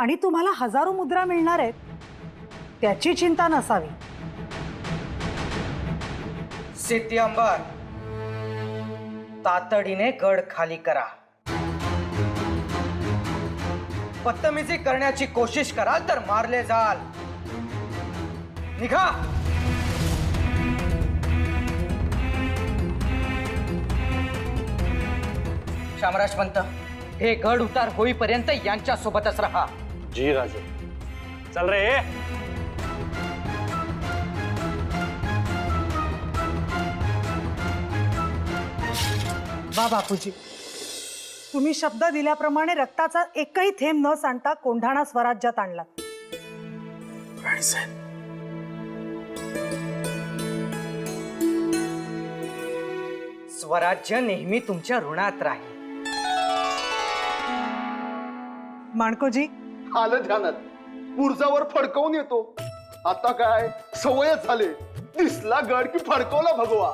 आणि तुम्हाला हजारो मुद्रा मिळणार आहेत त्याची चिंता नसावी। सिद्धी अंबर, तातडीने गड खाली करा। बदतमीजी करण्याची कोशिश कराल तर मारले जाल। निघा। शामराज पंत, हे गड उतार होईपर्यंत यांच्या सोबतच राहा। जी राजे, चल रे। वा बापूजी, तुम्ही शब्द दिल्याप्रमाणे रक्ताचा एकही थेंब न सांडता कोंढाणा स्वराज्यात आणलात। स्वराज्य नेहमी तुमच्या ऋणात राहील। माणकोजी, आलं ध्यानात, पुरजावर फडकवून येतो। आता काय सवयच झाले, दिसला गड की फडकवला भगवा।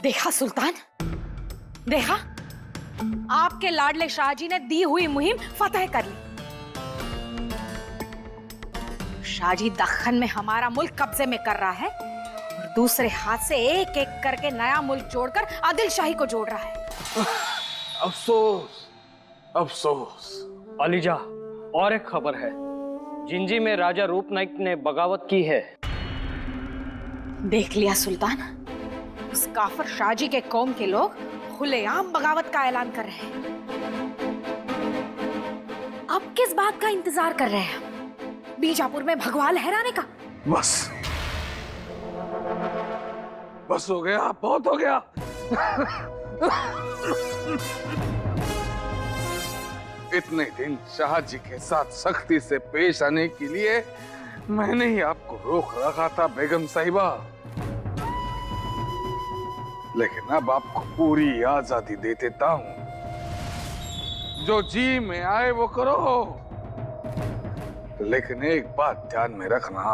देखा सुल्तान, देखा आपके लाडले शाहजी ने दी हुई मुहिम फतेह कर ली। शाहजी दक्खन में हमारा मुल्क कब्जे में कर रहा है और दूसरे हाथ से एक एक करके नया मुल्क जोड़कर आदिल शाही को जोड़ रहा है। अफसोस, अफसोस। अलीजा, और एक खबर है, जिंजी में राजा रूपनायक ने बगावत की है। देख लिया सुल्तान, उस काफिर शाहजी के कौम के लोग खुलेआम बगावत का ऐलान कर रहे हैं। अब किस बात का इंतजार कर रहे हैं? बीजापुर में भगवा लहराने का? बस बस हो गया, बहुत हो गया। इतने दिन शाहजी के साथ सख्ती से पेश आने के लिए मैंने ही आपको रोक रखा था बेगम साहिबा, लेकिन अब आपको पूरी आजादी दे देता हूं। जो जी में आए वो करो, लेकिन एक बात ध्यान में रखना,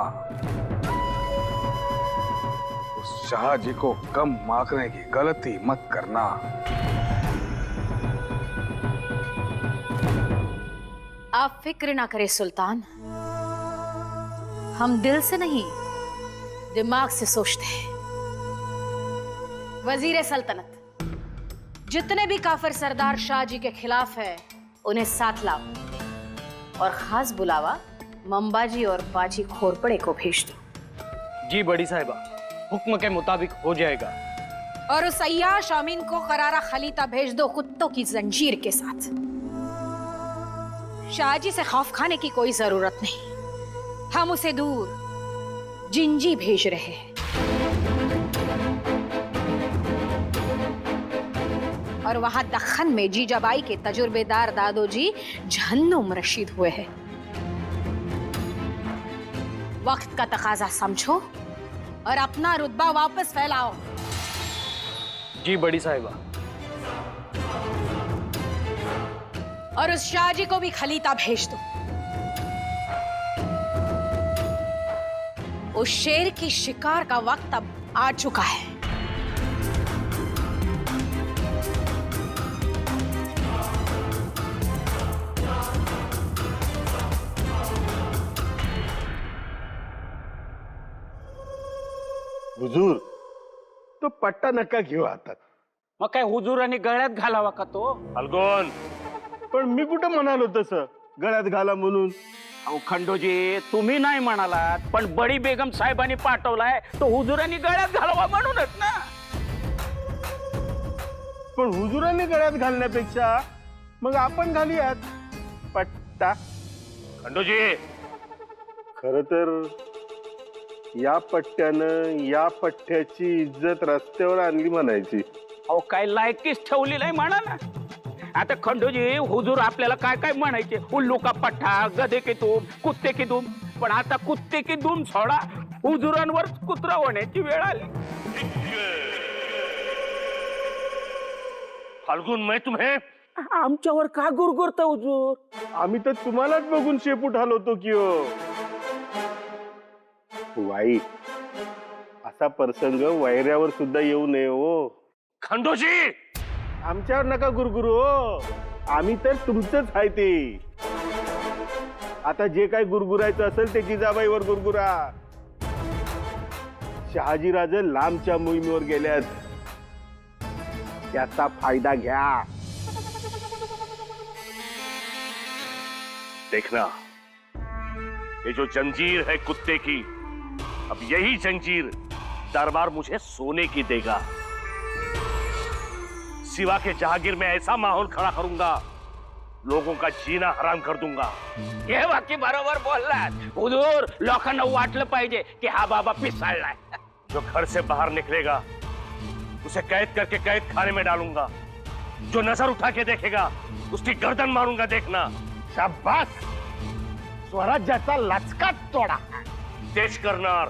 उस शाहजी को कम मारने की गलती मत करना। आप फिक्र ना करें सुल्तान, हम दिल से नहीं दिमाग से सोचते हैं। वजीर सल्तनत, जितने भी काफिर सरदार शाहजी के खिलाफ है उन्हें साथ लाओ और खास बुलावा मंबाजी और बाजी खोरपड़े को भेज दो। जी बड़ी साहिबा, हुक्म के मुताबिक हो जाएगा। और उस अय्याश अमीन को करारा खलीता भेज दो कुत्तों की जंजीर के साथ। शाहजी से खौफ खाने की कोई जरूरत नहीं, हम उसे दूर जिंजी भेज रहे हैं। और वहां दक्खन में जीजाबाई के तजुर्बेदार दादोजी जहन्नुम रशीद हुए हैं। वक्त का तकाजा समझो और अपना रुतबा वापस फैलाओ। जी बड़ी साहिबा। और उस शाहजी को भी खलीता भेज दो। उस शेर की शिकार का वक्त अब आ चुका है। हुजूर, तो पट्टा नका घेऊ हातात। मग काय हुजुरांनी गळ्यात घालावा का तो? अलगोन, पण मी कुठं म्हणालो तसं गळ्यात घाला म्हणून? अहो खंडोजी, तुम्ही नाही म्हणालात, पण बडी बेगम साहेबांनी पाठवलाय तो हुजुरांनी गळ्यात घालावा म्हणूनच ना। पण हुजुरांनी गळ्यात घालण्यापेक्षा मग आपण घालूयात पट्टा। खंडोजी, खर तर या पट्ट्यानं या पट्ट्याची इज्जत रस्त्यावर आणली म्हणायची। अहो काय लायकीच ठेवलेलं आहे म्हणा ना। आता खंडोजी, हुजूर आपल्याला काय काय म्हणायचे, उल्लू का पट्टा, गधे की तुम, कुत्ते की तुम, पण आता कुत्ते की दुम सोडा, हुजुरांवर कुत्रा होण्याची वेळ आली। फाल्गुन, मैं तुम्हें आमच्यावर का गुरगुरता हुजूर? आम्ही तर तुम्हालाच बघून शेपूट हलवतो की हो। वाई, असा प्रसंग वैऱ्यावर सुद्धा येऊ नये हो। खंडोजी, आमच्यावर नका गुरगुरू हो, आम्ही तर तुमचंच आहे ते. आता जे काही गुरगुरायचं असेल ते जिजाबाईवर गुरगुरा. शहाजीराजे लांबच्या मोहिमेवर गेल्यात, त्याचा फायदा घ्या. देखना, ये जो जंजीर है कुत्ते की, अब यही जंजीर दरबार मुझे सोने की देगा. सिवा के जहांगीर में ऐसा माहौल खड़ा करूंगा, लोगों का जीना हराम कर दूंगा. हे वाक्य बरोबर बोललात हुजूर. लोकांना वाटलं पाहिजे की हा बाबा पिसाळलाय. जो घर से बाहर निकलेगा उसे कैद करके कैद खाने में डालूंगा. जो नजर उठा के देखेगा उसकी गर्दन मारूंगा. देखना. शाबास, स्वराज्याचा लाचका तोडा. तेज करणार.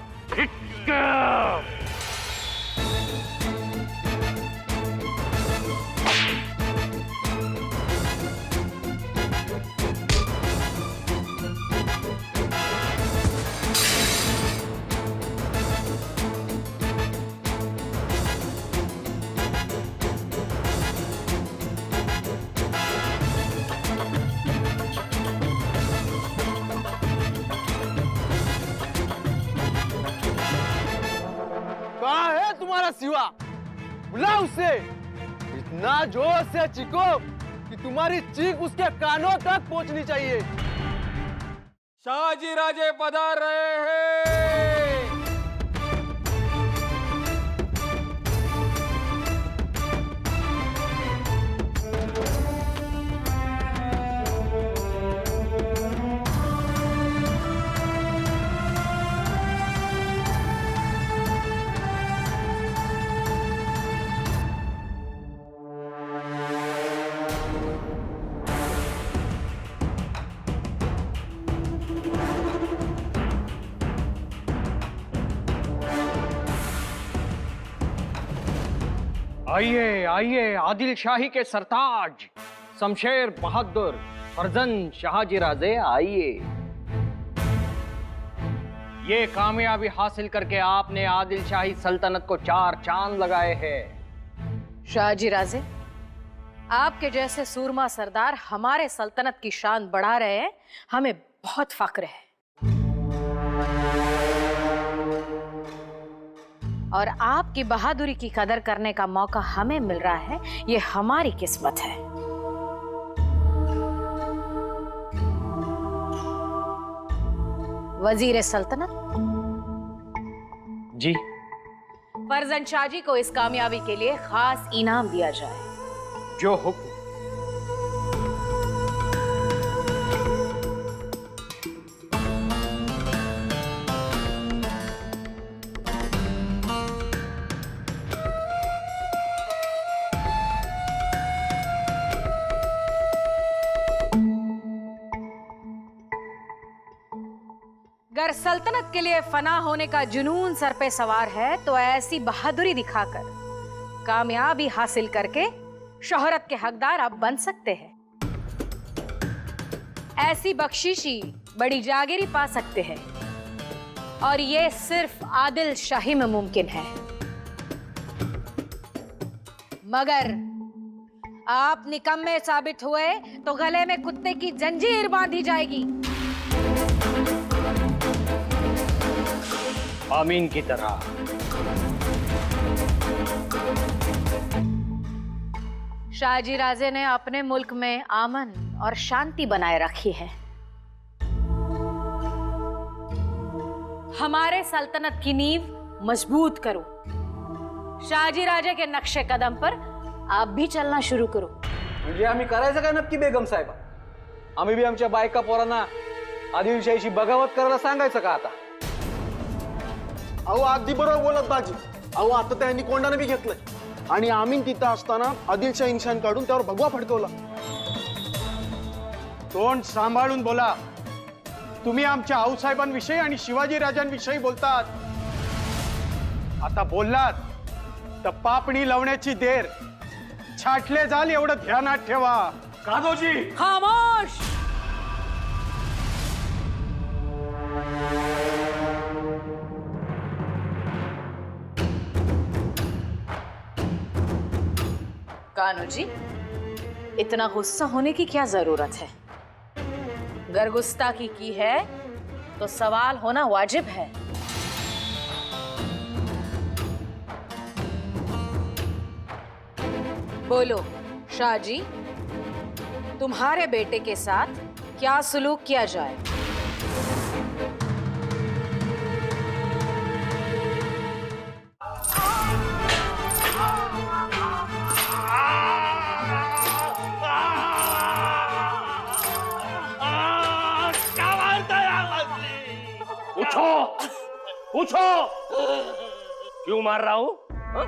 कहाँ है तुम्हारा सिवा? बुलाओ उसे. इतना जोर से चीखो कि तुम्हारी चीख उसके कानों तक पहुंचनी चाहिए. शाहजी राजे पधार रहे हैं. आइए आइए आदिल शाही के सरताज शमशेर बहादुर फर्जन शाहजी राजे, आइए. ये कामयाबी हासिल करके आपने आदिल शाही सल्तनत को 4 चांद लगाए हैं. शाहजी राजे, आपके जैसे सूरमा सरदार हमारे सल्तनत की शान बढ़ा रहे हैं, हमें बहुत फक्र है. और आपकी बहादुरी की कदर करने का मौका हमें मिल रहा है, ये हमारी किस्मत है. वजीर सल्तनत जी. फर्जन शाहजी को इस कामयाबी के लिए खास इनाम दिया जाए. जो हुक्म. अगर सल्तनत के लिए फना होने का जुनून सर पे सवार है तो ऐसी बहादुरी दिखाकर कामयाबी हासिल करके शोहरत के हकदार आप बन सकते हैं. ऐसी बख्शीशी बड़ी जागीरी पा सकते हैं और ये सिर्फ आदिल शाही में मुमकिन है. मगर आप निकम्मे साबित हुए तो गले में कुत्ते की जंजीर बांधी जाएगी. आमीन की तरह. शाहजी राजे ने अपने मुल्क में अमन और शांति बनाए रखी है. हमारे सल्तनत की नींव मजबूत करो. शाहजी राजे के नक्शे कदम पर आप भी चलना शुरू करो. म्हणजे आम्ही करायचं काय नक्की बेगम साहेबा? आम्ही बी आमच्या बायका पोरांना आदिलशाहीची बगावत करायला सांगायचं का आता? अहो अगदी बरोबर बोलत बाजी. अहो आता त्यांनी कोंडाने बी घेतलंय आणि आम्ही तिथं असताना आदिलशाही निशाण काढून त्यावर भगवा फडकवला. तोंड सांभाळून बोला. तुम्ही आमच्या आऊसाहेबांविषयी आणि शिवाजी राजांविषयी बोलतात. आता बोललात तर पापणी लावण्याची देर छाटले जाल एवढं ध्यानात ठेवा. कादोजी. खामोश. कान्हो जी, इतना गुस्सा होने की क्या जरूरत है? अगर गुस्ताखी की है तो सवाल होना वाजिब है। बोलो शाह जी, तुम्हारे बेटे के साथ क्या सलूक किया जाए? पूछो पूछो, क्यों मार रहा हूं? हाँ?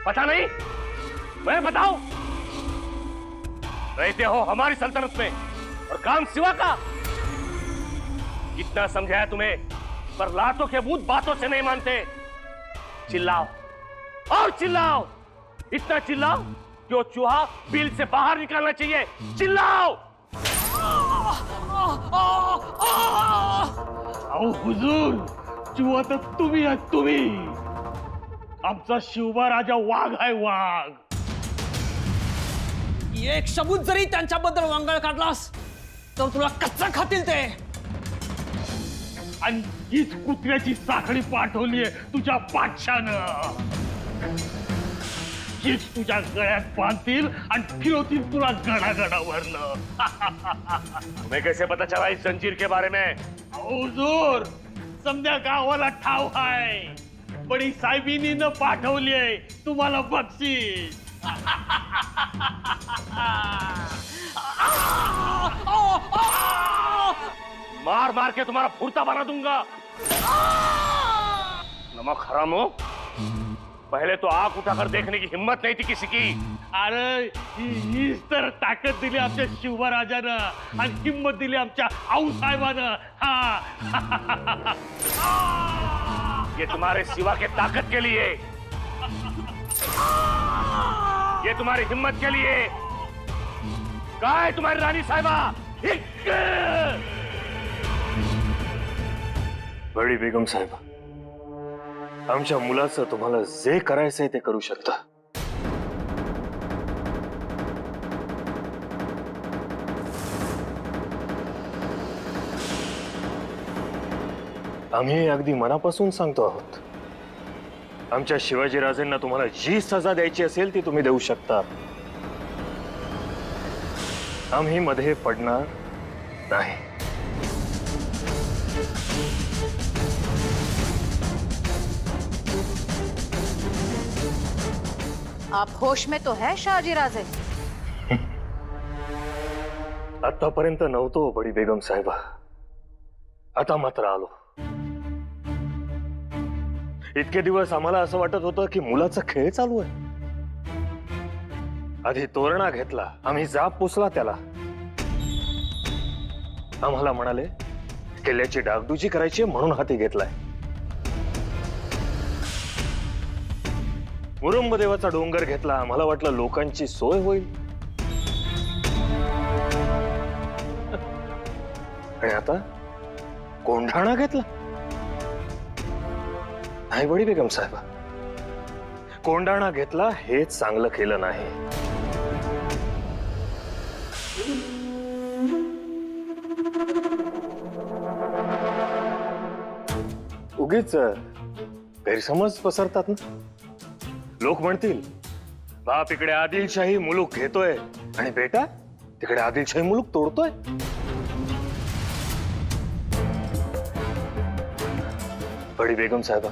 पता नहीं? मैं बताऊं? रहते हो हमारी सल्तनत में और काम सिवा का। कितना समझाया तुम्हें, पर लातों के भूत बातों से नहीं मानते। चिल्लाओ और चिल्लाओ, इतना चिल्लाओ कि वो चूहा बिल से बाहर निकालना चाहिए। चिल्लाओ। अहो हुजूर, चुवा तर तुम्ही आहात तुम्ही. आमचा शिवबा राजा वाघ आहे वाघ. एक शब्द जरी त्यांच्याबद्दल वांगळ काढलास तर तुला कच्चा खातील ते. आणि हीच कुत्र्याची साखळी पाठवली तुझ्या पाठशानं. हीच तुझ्या गळ्यात बांधतील आणि फिरवतील तुला गडागडावरनं. तुम्हें कैसे पता चला इस जंजीर के बारे में? हुजूर, समजा गावाला ठाव आहे. बडी साहेबीनीनं पाठवली आहे तुम्हाला बक्षीस. मार मार के तुम्हारा फुर्ता बना दूंगा. नमक हराम हो. पहले तो आंख उठाकर देखने की हिम्मत नहीं थी किसी की. अरे हीच तर ताकद दिली आमच्या शिवबा राजानं आणि हिंमत दिली आमच्या आऊसाहेबानं. हा. ये तुम्हारे सिवा के ताकत के लिए, ये तुम्हारी हिम्मत के लिए. कहाँ है तुम्हारी रानी साहिबा? बडी बेगम साहेब, आमच्या मुलाचं तुम्हाला जे करायचंय ते करू शकता. आम्ही अगदी मनापासून सांगतो आहोत. आमच्या शिवाजीराजेंना तुम्हाला जी सजा द्यायची असेल ती तुम्ही देऊ शकता. आम्ही मध्ये पडणार नाही. आप होश में तो है शाहजी राजे? आतापर्यंत नव्हतो बडी बेगम साहेबा, आता मात्र आलो. इतके दिवस आम्हाला असं वाटत होतं की मुलाचा खेळ चालू आहे. आधी तोरणा घेतला, आम्ही जाप पुसला त्याला. आम्हाला म्हणाले किल्ल्याची डागडुजी करायची म्हणून हाती घेतलाय. मुरुंब देवाचा डोंगर घेतला, आम्हाला वाटलं लोकांची सोय होईल. आणि आता कोंढाणा घेतला. नाही बडी बेगम साहेबा, कोंढाणा घेतला हेच चांगलं केलं नाही. उगीच गैरसमज पसरतात ना. लोक म्हणतील बाप इकडे आदिलशाही मुलूक घेतोय आणि बेटा तिकडे आदिलशाही मुलूक तोडतोय. बडी बेगम साहेबा,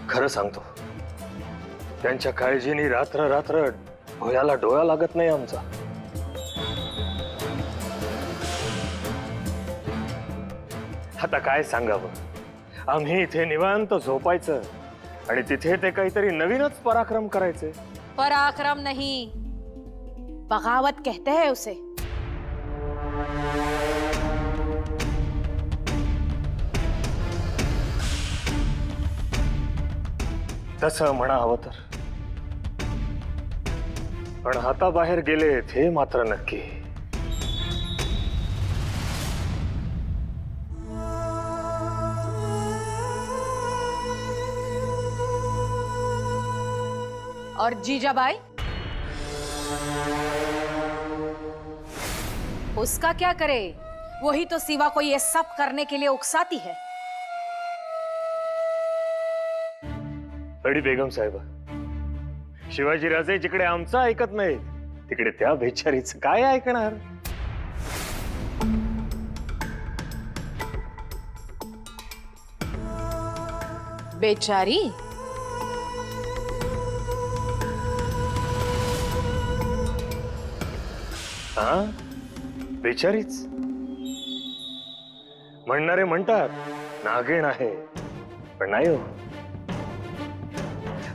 खरं सांगतो, त्यांच्या काळजीने रात्र रात्र भोयाला डोळा लागत नाही आमचा. आता काय सांगावं, आम्ही इथे निवांत झोपायचं आणि तिथे ते काहीतरी नवीनच पराक्रम करायचे. पराक्रम नहीं, बगावत कहते हैं उसे. तसं म्हणा हवं तर, पण हाताबाहेर गेलेत हे मात्र नक्की. और जीजाबाई, उसका क्या करे, वही तो शिवा को ये सब करने के लिए उकसाती है। बडी बेगम साहेब, शिवाजी राजे जिकडे आमचं ऐकत नाही तिकडे त्या बेचारीचं काय ऐकणार? बेचारी? हा, बेचारीच. म्हणणारे म्हणतात नागिण आहे, पण नाही हो.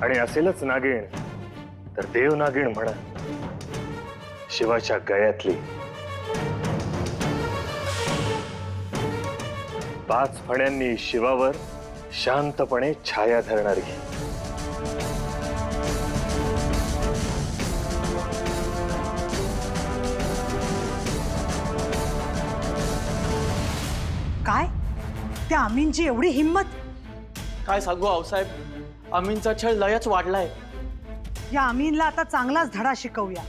आणि असेलच नागिण तर देव नागिण म्हणा, शिवाच्या गळ्यातली. 5 फण्यांनी शिवावर शांतपणे छाया धरणारी. काय त्या अमीनची एवढी हिंमत? काय सांगू आऊसाहेब, अमीनचा छळ लयच वाढलाय. या अमीनला आता चांगलाच धडा शिकवूया.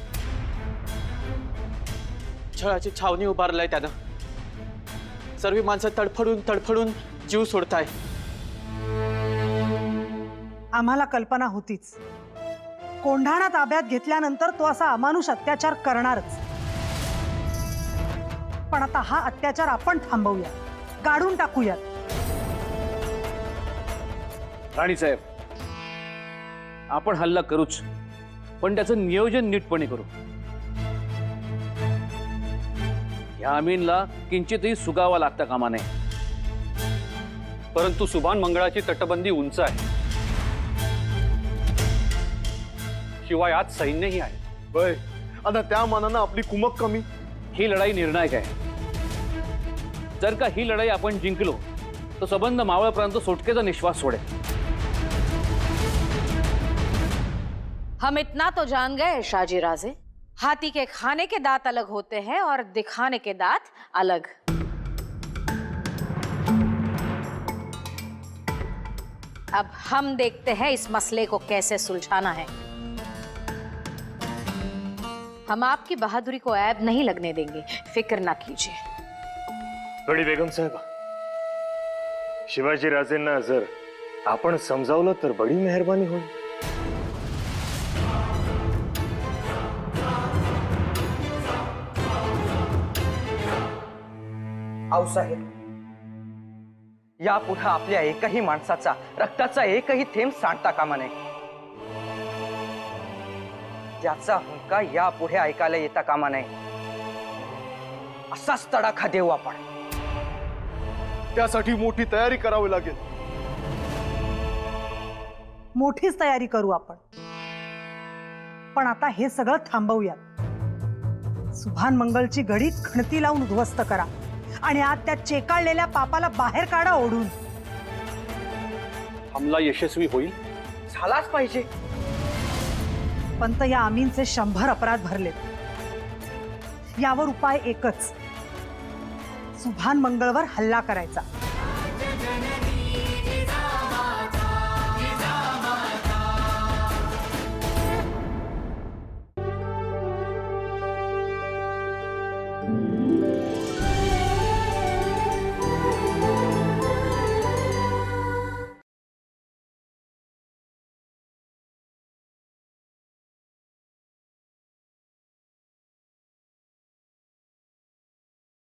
छळाची छावणी उभारलाय त्यानं. सर्व माणसं तडफडून तडफडून जीव सोडताय. आम्हाला कल्पना होतीच, कोंढाणा ताब्यात घेतल्यानंतर तो असा अमानुष अत्याचार करणारच. पण आता हा अत्याचार आपण थांबवूया, गाडून टाकूयात. राणी साहेब, आपण हल्ला करूच, पण त्याचं नियोजन नीटपणे करू. या अमीनला किंचितही सुगावा लागता कामा नये. परंतु सुभान मंगळाची तटबंदी उंच आहे, शिवाय आज सैन्यही आहे. वय आता त्या मानानं आपली कुमक कमी. ही लढाई निर्णायक आहे. जर का ही लढाई आपण जिंकलो तो संबंध मावळपर्यंत सुटकेचा निश्वास सोडेल. हम इतना तो जान गए शाहजी राजे, हाथी के खाने के दांत अलग होते हैं और दिखाने के दांत अलग. अब हम देखते हैं इस मसले को कैसे सुलझाना है. हम आपकी बहादुरी को ऐब नहीं लगने देंगे, फिक्र ना कीजिए. बडी बेगम साहेब, शिवाजी राजेंना जर आपण समजावलं तर बडी मेहरबानी होईल. आऊसाहेब, यापुढे आपल्या एकही माणसाचा रक्ताचा एकही थेंब सांडता कामा नये. त्याचा हुंका यापुढे ऐकायला येता कामा नये. असाच तडाखा देऊ आपण. त्यासाठी मोठी तयारी करावी लागेल. मोठीच तयारी करू आपण. पण आता हे सगळं थांबवूयात. सुभान मंगलची घडी खणती लावून उद्ध्वस्त करा आणि आज त्या चेकाळलेल्या पापाला बाहेर काढा ओढून. हमला यशस्वी होईल. झालाच पाहिजे. पंत, या अमीनचे 100 अपराध भरलेत. यावर उपाय एकच, सुभान मंगळवर हल्ला करायचा.